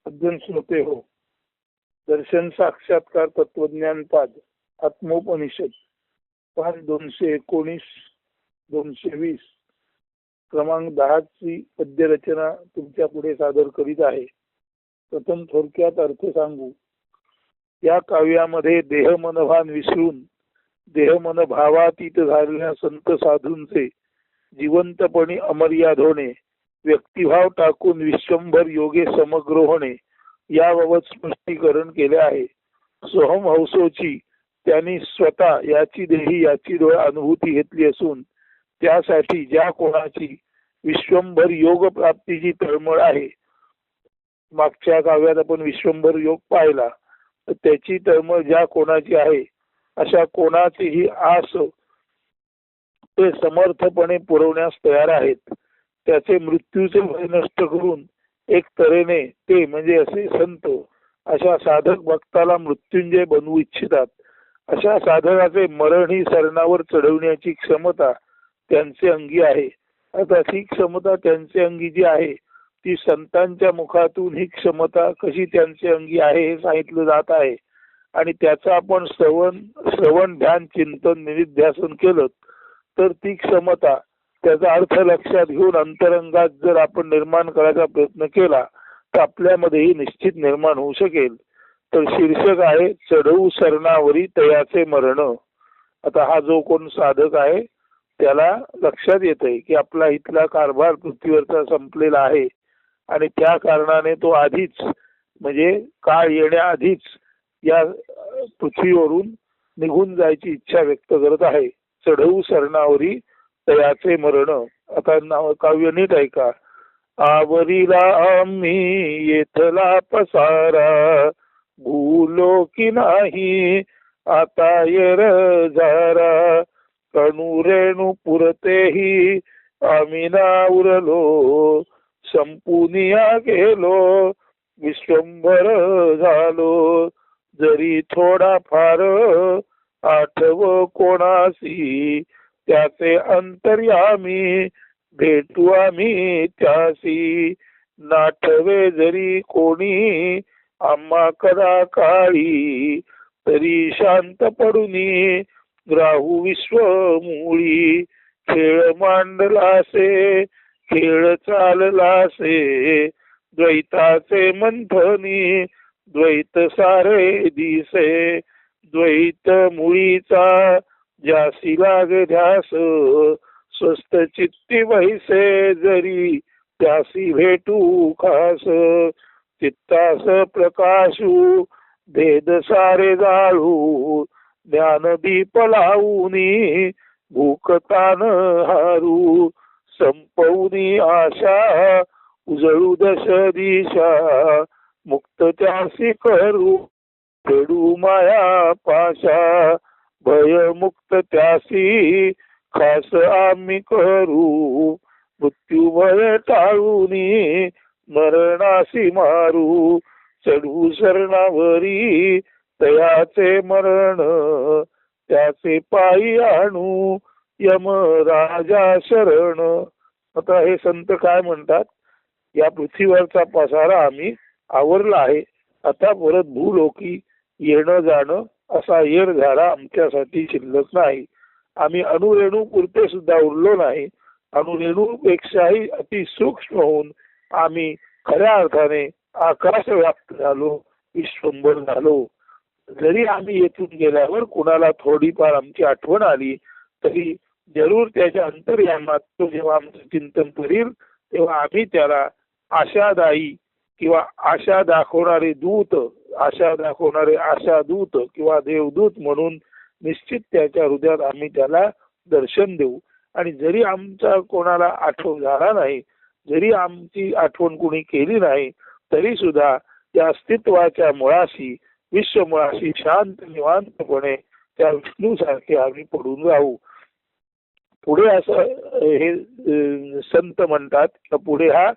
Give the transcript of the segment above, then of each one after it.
सज्जन श्रोते हो, दर्शन साक्षात्कार तत्वज्ञान पाद आत्मोपनिषद पान 219 220 क्रमांक 10 ची पद्यरचना तुमच्या पुढे सादर करीत आहे. प्रथम थोडक्यात अर्थ सांगू. या काव्यामध्ये देह मनभान विसरून देह मन भावातीत झालेल्या संत साधूंचे जिवंतपणे अमर्याद होणे, व्यक्तिभाव टाकून विश्वंभर योगे समग्र होणे याबाबत स्पष्टीकरण केले आहे. सोहम हौसोची त्यांनी स्वतः याची देही याची डोळा अनुभूती घेतली असून त्यासाठी ज्या कोणाची विश्वंभर योग प्राप्तीची तळमळ आहे, मागच्या काव्यात आपण विश्वंभर योग पाहिला, तर त्याची तळमळ ज्या कोणाची आहे अशा कोणाची ही आस ते समर्थपणे पुरवण्यास तयार आहेत. त्याचे मृत्यूचे भय नष्ट करून एक तऱ्हेने ते म्हणजे असे संत अशा साधक भक्ताला मृत्युंजय बनवू इच्छितात. अशा साधकाचे मरण ही सरणावर चढवण्याची क्षमता त्यांचे अंगी आहे. आता ही क्षमता त्यांचे अंगी जी आहे ती संतांच्या मुखातून ही क्षमता कशी त्यांचे अंगी आहे हे सांगितलं जात आहे. आणि त्याचं आपण श्रवण ध्यान चिंतन निधिध्यासन केलं तर ती क्षमता त्याचा अर्थ लक्षात घेऊन अंतरंगात जर आपण निर्माण करायचा प्रयत्न केला तर आपल्यामध्येही निश्चित निर्माण होऊ शकेल. तर शीर्षक आहे चढवू सरणावरी तयाचे मरण. आता हा जो कोण साधक आहे त्याला लक्षात येत आहे की आपला इथला कारभार पृथ्वीवरचा संपलेला आहे आणि त्या कारणाने तो आधीच म्हणजे काळ येण्याआधीच या पृथ्वीवरून निघून जायची इच्छा व्यक्त करत आहे. चढवू सरणावरी तयाचे मरण. आता काव्य नीट ऐका. आवरीला आम्ही येथला पसारा, भूलो की नाही आता येर झारा, कणू रेणू पुरतेही आम्ही ना उरलो, संपुनिया गेलो विश्वंभर झालो, जरी थोडा फार आठव कोणासी, त्याचे अंतर्यामी भेटू आम्ही त्यासी, नाठवे जरी कोणी आम्हा कदा काळी, तरी शांत पडूनी ग्राहू विश्वमूळी, खेळ मांडलासे खेळ चाललासे, द्वैताचे मंथनी द्वैत सारे दिसे, द्वैत मुळीचा ज्यासी लागे ध्यास, स्वस्त चित्ती वैसे जरी त्यासी भेटू खास, चित्तास प्रकाशू भेद सारे जाळू, ज्ञानदीप लावूनी भूकतान हारू, संपवूनी आशा उजळू दश दिशा, मुक्त त्यासी करू फेडू माया पाशा, भयमुक्त त्यासी खास आम्ही करू, मृत्यू भय टाळूनी मरणासी मारू, चढू सरणावरी तयाचे मरण, त्याचे पायी आणू यम राजा शरण. आता हे संत काय म्हणतात, या पृथ्वीवरचा पसारा आम्ही आवरला आहे, आता परत भूलोकी येणं जाणं असा येर झाला आमच्यासाठी शिल्लक नाही. आम्ही अणुरेणू पुरते सुद्धा उरलो नाही, अणुरेणूपेक्षाही अति सूक्ष्म होऊन आम्ही खऱ्या अर्थाने आकाश व्याप्त झालो, विश्वंभर झालो. जरी आम्ही येथून गेल्यावर कुणाला थोडीफार आमची आठवण आली तरी जरूर त्याच्या अंतर्यामात तो जेव्हा आमचं चिंतन करील तेव्हा आम्ही त्याला आशादायी किंवा आशा दाखवणारे दूत, आशा दाखवणारे आशादूत किंवा देवदूत म्हणून निश्चित त्याच्या हृदयात आम्ही त्याला दर्शन देऊ. आणि जरी आमचा कोणाला आठवण झाला नाही, जरी आमची आठवण कोणी केली नाही, तरी सुद्धा त्या अस्तित्वाच्या मुळाशी विश्वमुळाशी शांत निवांतपणे त्या विष्णूसारखे आम्ही पडून राहू. पुढे असं हे संत म्हणतात की पुढे हा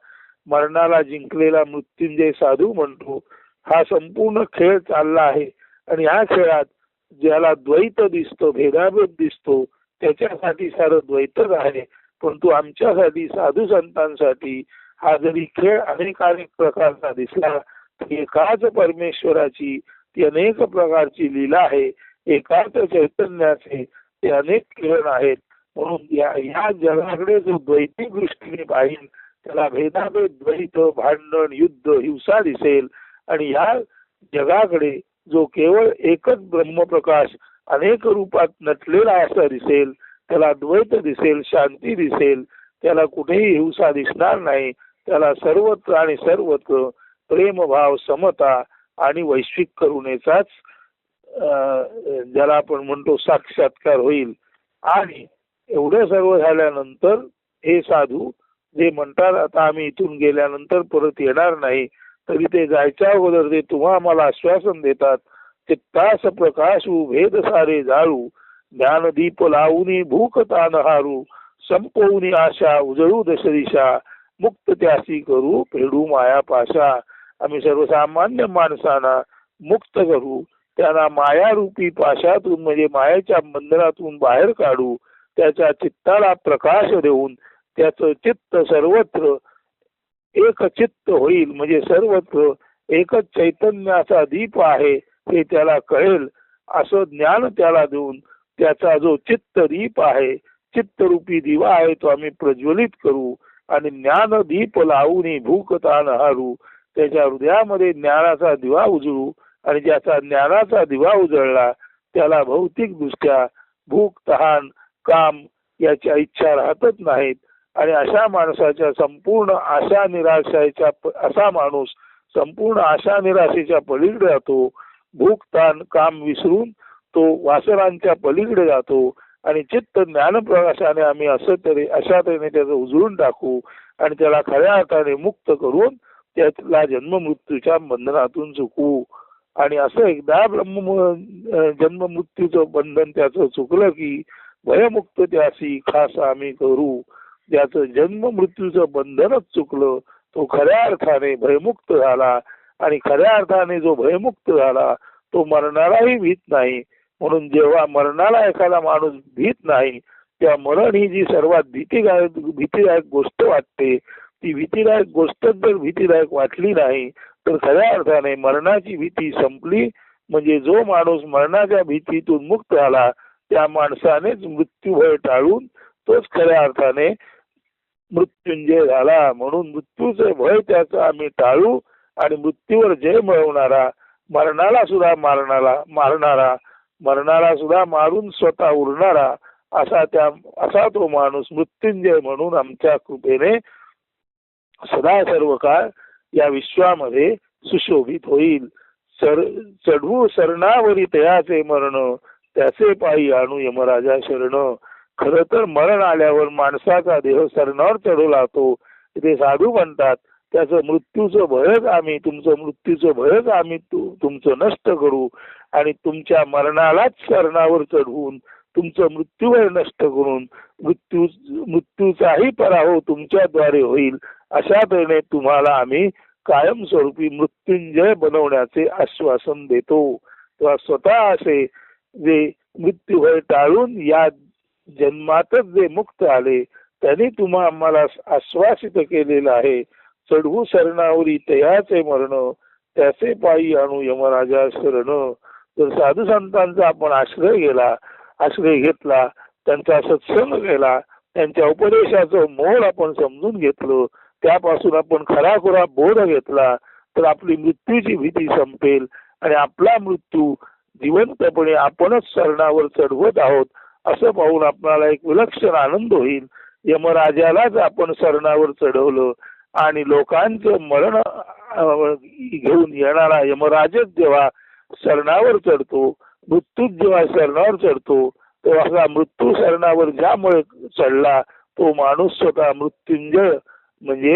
मरणाला जिंकलेला मृत्युंजय साधू म्हणतो, हा संपूर्ण खेळ चालला आहे आणि ह्या खेळात ज्याला द्वैत दिसतो, भेदाभेद दिसतो, त्याच्यासाठी सारं द्वैतच आहे. परंतु आमच्यासाठी साधू संतांसाठी हा जरी खेळ अनेक प्रकारचा दिसला एकाच परमेश्वराची ती अनेक प्रकारची लीला आहे. एकाच चैतन्याचे ते अनेक किरण आहेत. म्हणून या जगाकडे जो द्वैती दृष्टीने पाहिल त्याला भेदाभेद, द्वैत, भांडण, युद्ध, हिंसा दिसेल. आणि या जगाकडे जो केवळ एकच ब्रह्मप्रकाश अनेक रूपात नटलेला असा दिसेल त्याला द्वैत दिसेल, शांती दिसेल. त्याला कुठेही हिंसा दिसणार नाही. त्याला सर्वत्र आणि सर्वत्र प्रेमभाव, समता आणि वैश्विक करुणेचाच ज्याला आपण म्हणतो साक्षात्कार होईल. आणि एवढं सर्व झाल्यानंतर हे साधू जे म्हणतात आता आम्ही इथून गेल्यानंतर परत येणार नाही, तरी ते जायच्या अगोदर ते तुम्हा आम्हाला आश्वासन देतात. चित्तास प्रकाशू भेद सारे जाळू, ज्ञानदीप लावून भूक तान हारू, संपवून आशा उजळू दशदिशा, मुक्त त्यासी करू फेडू माया पाशा. आम्ही सर्वसामान्य माणसांना मुक्त करू, त्यांना मायारूपी पाशातून म्हणजे मायेच्या बंधनातून बाहेर काढू. त्याच्या चित्ताला प्रकाश देऊन त्याचं चित्त सर्वत्र एक चित्त होईल. म्हणजे सर्वत्र एकच चैतन्याचा दीप आहे हे त्याला कळेल. असं ज्ञान त्याला देऊन त्याचा जो चित्त दीप आहे, चित्तरूपी दिवा आहे, तो आम्ही प्रज्वलित करू. आणि ज्ञान दीप लावून भूक तान हारू, त्याच्या हृदयामध्ये ज्ञानाचा दिवा उजळू. आणि ज्याचा ज्ञानाचा दिवा उजळला त्याला भौतिक दृष्ट्या भूक, तहान, काम याच्या इच्छा राहतच नाहीत. आणि अशा माणसाच्या संपूर्ण आशा निराशेच्या असा माणूस संपूर्ण आशा निराशेच्या पलीकडे जातो. भूक, ताण, काम विसरून तो वासनांच्या पलीकडे जातो. आणि चित्त ज्ञानप्रकाशाने आम्ही अशा तऱ्हेने त्याचं उजळून टाकू आणि त्याला खऱ्या अर्थाने मुक्त करून त्याला जन्म मृत्यूच्या बंधनातून चुकवू. आणि असं एकदा जन्म मृत्यूचं बंधन त्याचं चुकलं की भयमुक्त त्यासी खास आम्ही करू. ज्याचं जन्म मृत्यूचं बंधनच चुकलं तो खऱ्या अर्थाने भयमुक्त झाला. आणि खऱ्या अर्थाने जो भयमुक्त झाला तो मरणालाही भीत नाही. म्हणून जेव्हा मरणाला एखादा माणूस भीत नाही तेव्हा मरण ही जी सर्वात भीतीदायक गोष्ट वाटते, ती भीतीदायक गोष्ट जर भीतीदायक वाटली नाही तर खऱ्या अर्थाने मरणाची भीती संपली. म्हणजे जो माणूस मरणाच्या भीतीतून मुक्त झाला त्या माणसानेच मृत्यूभय टाळून तोच खऱ्या अर्थाने मृत्युंजय झाला. म्हणून मृत्यूचे भय त्याचा आम्ही टाळू आणि मृत्यूवर जय मिळवणारा, मरणाला सुद्धा मारणारा, मरणाला सुद्धा मारून स्वतः उरणारा असा तो माणूस मृत्युंजय म्हणून आमच्या कृपेने सदा सर्व काळ या विश्वामध्ये सुशोभित होईल. चढवू सरणावरी तयाचे मरण, त्याचे पायी आणू यमराजा शरण. खर तर मरण आल्यावर माणसाचा देह सरणावर चढवला तो ते साधू म्हणतात त्याचं मृत्यूचं भयच आम्ही तुमचं नष्ट करू आणि तुमच्या मरणालाच सरणावर चढवून तुमचं मृत्यूभय नष्ट करून मृत्यूचाही पराभव तुमच्याद्वारे होईल. अशा तऱ्हेने तुम्हाला आम्ही कायमस्वरूपी मृत्युंजय बनवण्याचे आश्वासन देतो. तेव्हा स्वतः असे जे मृत्यूभय टाळून या जन्मातच जे मुक्त आले त्यांनी तुम्हा आम्हाला आश्वासित केलेलं आहे. चढवू शरणावरी तयाचे मरण, त्याचे पायी आणू यमराजा शरण. जर साधू संतांचा आपण आश्रय घेतला, त्यांचा सत्संग केला, त्यांच्या उपदेशाचं मोल आपण समजून घेतलं, त्यापासून आपण खराखुरा बोध घेतला तर आपली मृत्यूची भीती संपेल आणि आपला मृत्यू जिवंतपणे आपणच शरणावर चढवत आहोत असं पाहून आपल्याला एक विलक्षण आनंद होईल. यमराजालाच आपण शरणावर चढवलं आणि लोकांचं मरण घेऊन येणारा यमराजच जेव्हा शरणावर चढतो, मृत्यूच जेव्हा शरणावर चढतो तेव्हा मृत्यू शरणावर ज्यामुळे चढला तो माणूस स्वतः मृत्युंजय म्हणजे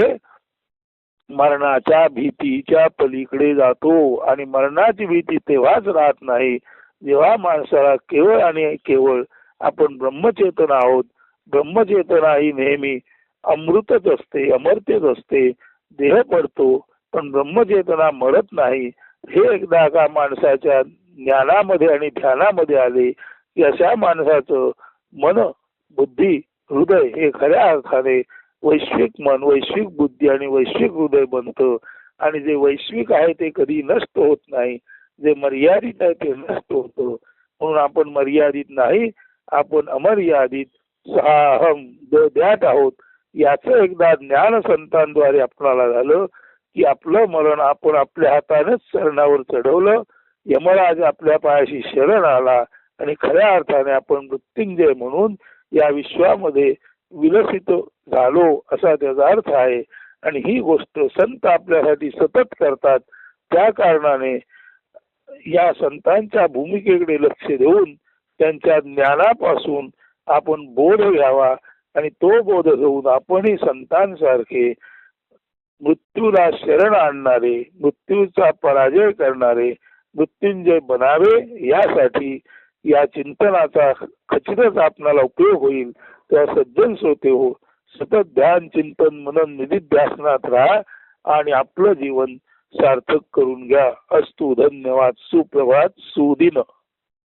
मरणाच्या भीतीच्या पलीकडे जातो. आणि मरणाची भीती तेव्हाच राहत नाही जेव्हा माणसाला केवळ आणि केवळ आपण ब्रह्मचेतन आहोत. ब्रह्मचेतना ही नेहमी अमृतच असते, अमर्त्यच असते. देह पडतो पण ब्रह्मचेतना मरत नाही. हे एकदा का माणसाच्या ज्ञानामध्ये आणि ध्यानामध्ये आले की अशा माणसाचं मन, बुद्धी, हृदय हे खऱ्या अर्थाने वैश्विक मन, वैश्विक बुद्धी आणि वैश्विक हृदय बनतं. आणि जे वैश्विक आहे ते कधी नष्ट होत नाही, जे मर्यादित आहे ते नष्ट होतं. म्हणून आपण मर्यादित नाही, आपण अमर्यादित साहम द्यात आहोत. याचं एकदा ज्ञान संतांद्वारे आपल्याला झालं की आपलं मरण आपण आपल्या हातानेच शरणावर चढवलं. यमराज आपल्या पायाशी शरण आला आणि खऱ्या अर्थाने आपण मृत्युंजय म्हणून या विश्वामध्ये विलसित झालो असा त्याचा अर्थ आहे. आणि ही गोष्ट संत आपल्यासाठी सतत करतात. त्या कारणाने या संतांच्या भूमिकेकडे लक्ष देऊन त्यांच्या ज्ञानापासून आपण बोध घ्यावा आणि तो बोध घेऊन आपणही संतांसारखे मृत्यूला शरण आणणारे, मृत्यूचा पराजय करणारे मृत्युंजय बनावे. यासाठी या चिंतनाचा खचितच आपणाला उपयोग होईल. तेव्हा सज्जन श्रोते हो, सतत ध्यान चिंतन मनन निधिध्यासनात राहा आणि आपलं जीवन सार्थक करून घ्या. अस्तु. धन्यवाद. सुप्रभात. सुदिन.